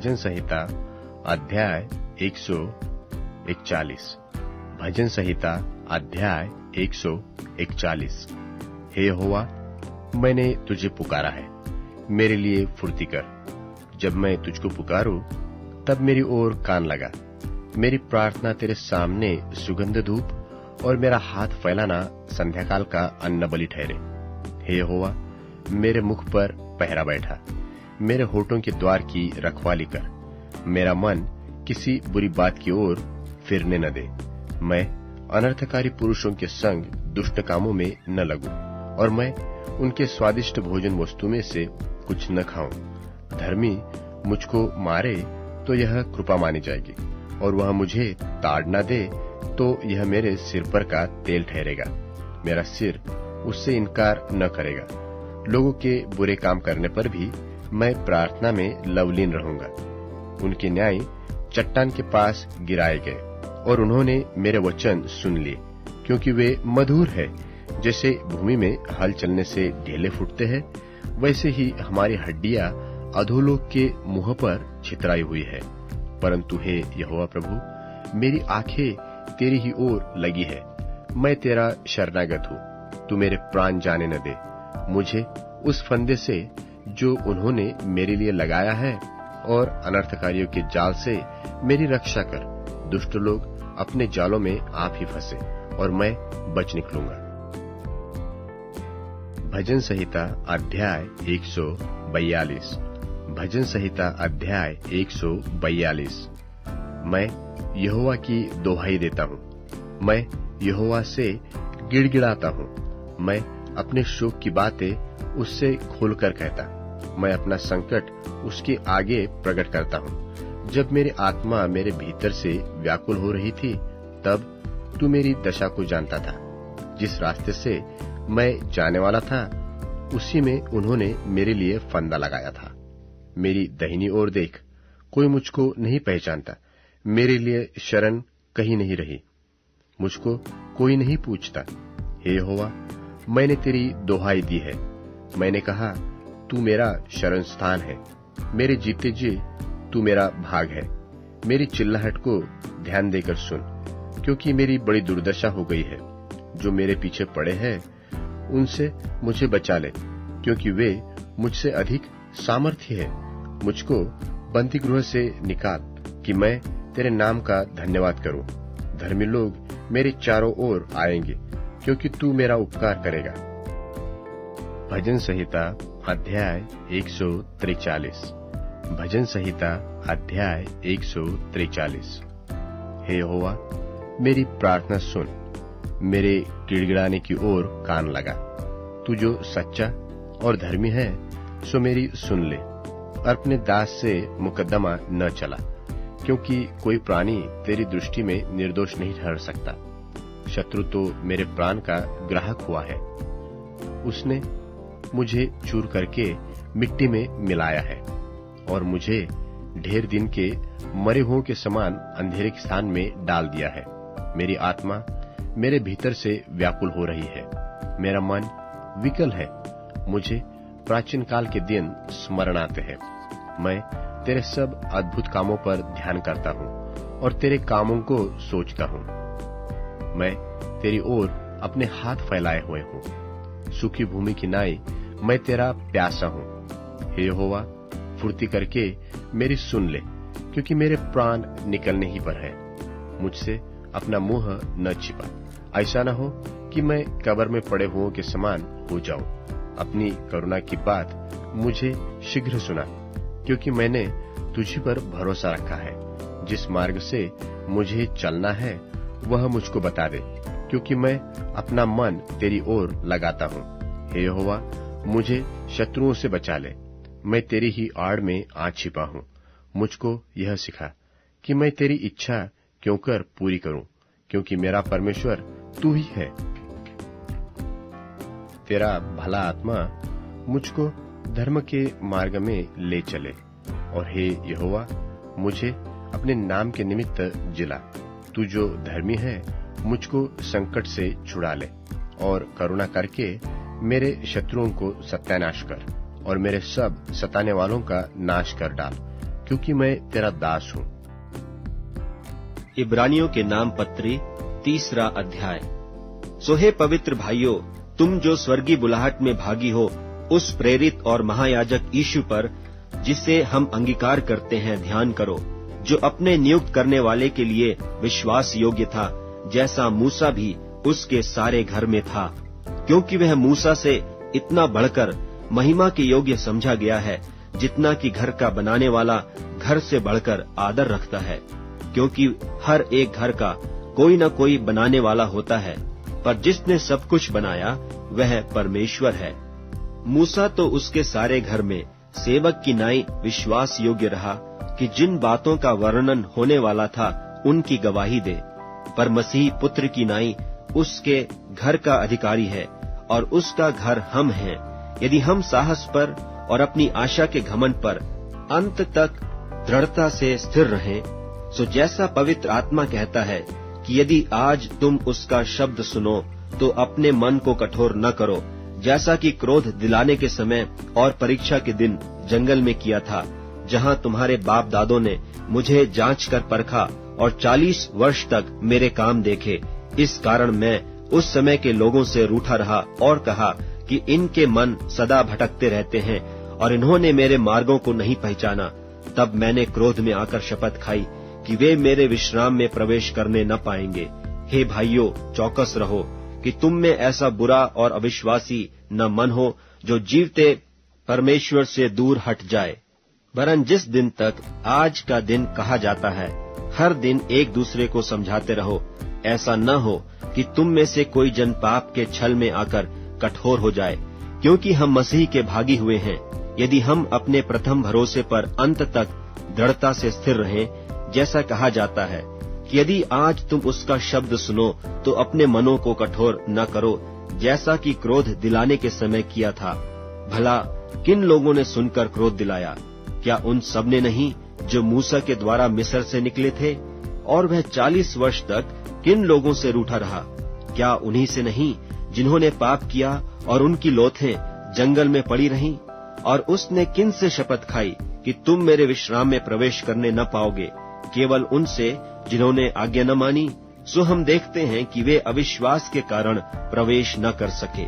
भजन संहिता अध्याय 141। भजन संहिता अध्याय 141। हे यहोवा, मैंने तुझे पुकारा है, मेरे लिए फुर्ती कर। जब मैं तुझको पुकारूं, तब मेरी ओर कान लगा। मेरी प्रार्थना तेरे सामने सुगंध धूप और मेरा हाथ फैलाना संध्याकाल का अन्न बलि ठहरे। हे यहोवा, मेरे मुख पर पहरा बैठा, मेरे होठों के द्वार की रखवाली कर। मेरा मन किसी बुरी बात की ओर फिरने न दे। मैं अनर्थकारी पुरुषों के संग दुष्ट कामों में न लगूं, और मैं उनके स्वादिष्ट भोजन वस्तु में से कुछ न खाऊं। धर्मी मुझको मारे तो यह कृपा मानी जाएगी, और वह मुझे ताड़ न दे तो यह मेरे सिर पर का तेल ठहरेगा। मेरा सिर उससे इनकार न करेगा। लोगों के बुरे काम करने पर भी मैं प्रार्थना में लवलीन रहूंगा। उनके न्याय चट्टान के पास गिराए गए, और उन्होंने मेरे वचन सुन लिए, क्योंकि वे मधुर है। जैसे भूमि में हल चलने से ढेले फूटते हैं, वैसे ही हमारी हड्डियां अधोलोक के मुंह पर छितराई हुई है। परंतु हे यहोवा प्रभु, मेरी आंखें तेरी ही ओर लगी है। मैं तेरा शरणागत हूँ, तू मेरे प्राण जाने न दे। मुझे उस फंदे से जो उन्होंने मेरे लिए लगाया है, और अनर्थकारियों के जाल से मेरी रक्षा कर। दुष्ट लोग अपने जालों में आप ही फंसे, और मैं बच निकलूंगा। भजन संहिता अध्याय 142। भजन संहिता अध्याय 142। मैं यहोवा की दोहाई देता हूँ, मैं यहोवा से गिड़गिड़ाता हूँ। मैं अपने शोक की बातें उससे खोलकर कहता, मैं अपना संकट उसके आगे प्रकट करता हूँ। जब मेरी आत्मा मेरे भीतर से व्याकुल हो रही थी, तब तू मेरी दशा को जानता था। जिस रास्ते से मैं जाने वाला था, उसी में उन्होंने मेरे लिए फंदा लगाया था। मेरी दाहिनी ओर देख, कोई मुझको नहीं पहचानता। मेरे लिए शरण कहीं नहीं रही, मुझको कोई नहीं पूछता। हे यहोवा, मैंने तेरी दोहाई दी है। मैंने कहा, तू मेरा शरण स्थान है। मेरे जीते जी तू मेरा भाग है। मेरी चिल्लाहट को ध्यान देकर सुन, क्योंकि मेरी बड़ी दुर्दशा हो गई है। जो मेरे पीछे पड़े हैं, उनसे मुझे बचा ले, क्योंकि वे मुझसे अधिक सामर्थ्य है। मुझको बंदी गृह से निकाल, कि मैं तेरे नाम का धन्यवाद करूं। धर्मी लोग मेरे चारों ओर आएंगे, क्योंकि तू मेरा उपकार करेगा। भजन संहिता अध्याय 143। भजन संहिता अध्याय 143। हे यहोवा, मेरी प्रार्थना सुन, मेरे गिड़गिड़ाने की ओर कान लगा। तू जो सच्चा और धर्मी है, सो मेरी सुन ले, और अपने दास से मुकदमा न चला, क्योंकि कोई प्राणी तेरी दृष्टि में निर्दोष नहीं ठहर सकता। शत्रु तो मेरे प्राण का ग्राहक हुआ है। उसने मुझे चूर करके मिट्टी में मिलाया है, और मुझे ढेर दिन के मरे हुओं के समान अंधेरे के स्थान में डाल दिया है। मेरी आत्मा मेरे भीतर से व्याकुल हो रही है, मेरा मन विकल है। मुझे प्राचीन काल के दिन स्मरण आते हैं। मैं तेरे सब अद्भुत कामों पर ध्यान करता हूँ, और तेरे कामों को सोचता हूँ। मैं तेरी ओर अपने हाथ फैलाए हुए हूँ। सूखी भूमि की नाई मैं तेरा प्यासा हूँ। हे यहोवा, फुर्ती करके मेरी सुन ले, क्योंकि मेरे प्राण निकलने ही पर है। मुझसे अपना मुंह न छिपा, ऐसा न हो कि मैं कब्र में पड़े हुओं के समान हो जाऊं। अपनी करुणा की बात मुझे शीघ्र सुना, क्योंकि मैंने तुझी पर भरोसा रखा है। जिस मार्ग से मुझे चलना है, वह मुझको बता दे, क्योंकि मैं अपना मन तेरी ओर लगाता हूँ। हे यहोवा, मुझे शत्रुओं से बचा ले। मैं तेरी ही आड़ में आ छिपा हूँ। मुझको यह सिखा कि मैं तेरी इच्छा क्यों कर पूरी करूं, क्योंकि मेरा परमेश्वर तू ही है। तेरा भला आत्मा मुझको धर्म के मार्ग में ले चले, और हे यहोवा, मुझे अपने नाम के निमित्त जिला। तू जो धर्मी है, मुझको संकट से छुड़ा ले, और करुणा करके मेरे शत्रुओं को सत्यानाश कर, और मेरे सब सताने वालों का नाश कर डाल। क्योंकि मैं तेरा दास हूँ। इब्रानियों के नाम पत्री 3 अध्याय। सो हे पवित्र भाइयों, तुम जो स्वर्गीय बुलाहट में भागी हो, उस प्रेरित और महायाजक यीशु पर, जिसे हम अंगीकार करते हैं, ध्यान करो, जो अपने नियुक्त करने वाले के लिए विश्वास योग्य था, जैसा मूसा भी उसके सारे घर में था। क्योंकि वह मूसा से इतना बढ़कर महिमा के योग्य समझा गया है, जितना कि घर का बनाने वाला घर से बढ़कर आदर रखता है। क्योंकि हर एक घर का कोई न कोई बनाने वाला होता है, पर जिसने सब कुछ बनाया वह परमेश्वर है। मूसा तो उसके सारे घर में सेवक की नाई विश्वास योग्य रहा कि जिन बातों का वर्णन होने वाला था उनकी गवाही दे। पर मसीह पुत्र की नाई उसके घर का अधिकारी है, और उसका घर हम हैं। यदि हम साहस पर और अपनी आशा के घमंड पर अंत तक दृढ़ता से स्थिर रहें, सो जैसा पवित्र आत्मा कहता है कि यदि आज तुम उसका शब्द सुनो तो अपने मन को कठोर न करो, जैसा कि क्रोध दिलाने के समय और परीक्षा के दिन जंगल में किया था, जहाँ तुम्हारे बाप दादों ने मुझे जांच कर परखा और 40 वर्ष तक मेरे काम देखे। इस कारण मैं उस समय के लोगों से रूठा रहा और कहा कि इनके मन सदा भटकते रहते हैं और इन्होंने मेरे मार्गों को नहीं पहचाना। तब मैंने क्रोध में आकर शपथ खाई कि वे मेरे विश्राम में प्रवेश करने न पाएंगे। हे भाइयों, चौकस रहो कि तुम में ऐसा बुरा और अविश्वासी न मन हो जो जीवते परमेश्वर से दूर हट जाए। वरन जिस दिन तक आज का दिन कहा जाता है, हर दिन एक दूसरे को समझाते रहो, ऐसा न हो कि तुम में से कोई जन पाप के छल में आकर कठोर हो जाए। क्योंकि हम मसीह के भागी हुए हैं, यदि हम अपने प्रथम भरोसे पर अंत तक दृढ़ता से स्थिर रहें, जैसा कहा जाता है कि यदि आज तुम उसका शब्द सुनो तो अपने मनों को कठोर न करो, जैसा कि क्रोध दिलाने के समय किया था। भला किन लोगों ने सुनकर क्रोध दिलाया? क्या उन सब ने नहीं जो मूसा के द्वारा मिस्र से निकले थे? और वह 40 वर्ष तक किन लोगों से रूठा रहा? क्या उन्हीं से नहीं जिन्होंने पाप किया और उनकी लोथें जंगल में पड़ी रहीं? और उसने किन से शपथ खाई कि तुम मेरे विश्राम में प्रवेश करने न पाओगे? केवल उनसे जिन्होंने आज्ञा न मानी। सो हम देखते हैं कि वे अविश्वास के कारण प्रवेश न कर सके।